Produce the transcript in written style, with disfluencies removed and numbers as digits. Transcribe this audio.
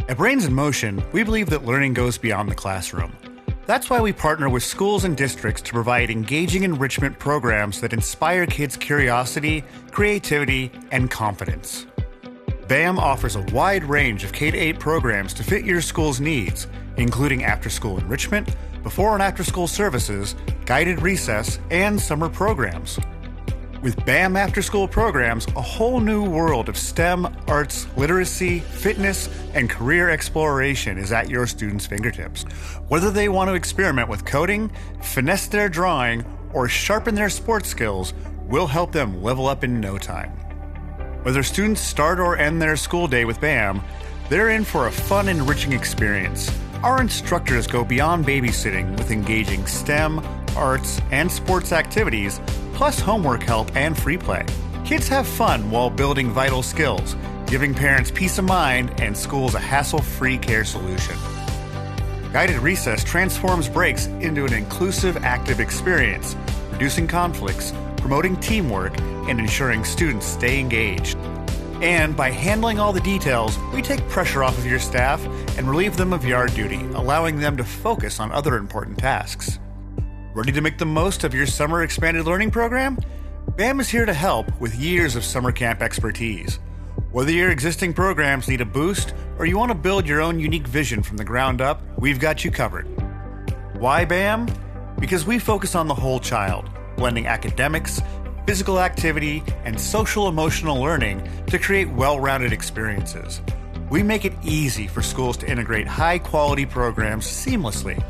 At Brains in Motion, we believe that learning goes beyond the classroom. That's why we partner with schools and districts to provide engaging enrichment programs that inspire kids' curiosity, creativity, and confidence. BAM offers a wide range of K-8 programs to fit your school's needs, including after-school enrichment, before and after-school services, guided recess, and summer programs. With BAM after-school programs, a whole new world of STEM, arts, literacy, fitness, and career exploration is at your students' fingertips. Whether they want to experiment with coding, finesse their drawing, or sharpen their sports skills, we'll help them level up in no time. Whether students start or end their school day with BAM, they're in for a fun, enriching experience. Our instructors go beyond babysitting with engaging STEM, arts, and sports activities, plus homework help and free play. Kids have fun while building vital skills, giving parents peace of mind and schools a hassle-free care solution. Guided Recess transforms breaks into an inclusive, active experience, reducing conflicts, promoting teamwork, and ensuring students stay engaged. And by handling all the details, we take pressure off of your staff and relieve them of yard duty, allowing them to focus on other important tasks. Ready to make the most of your summer expanded learning program? BAM is here to help with years of summer camp expertise. Whether your existing programs need a boost or you want to build your own unique vision from the ground up, we've got you covered. Why BAM? Because we focus on the whole child, blending academics, physical activity, and social-emotional learning to create well-rounded experiences. We make it easy for schools to integrate high-quality programs seamlessly,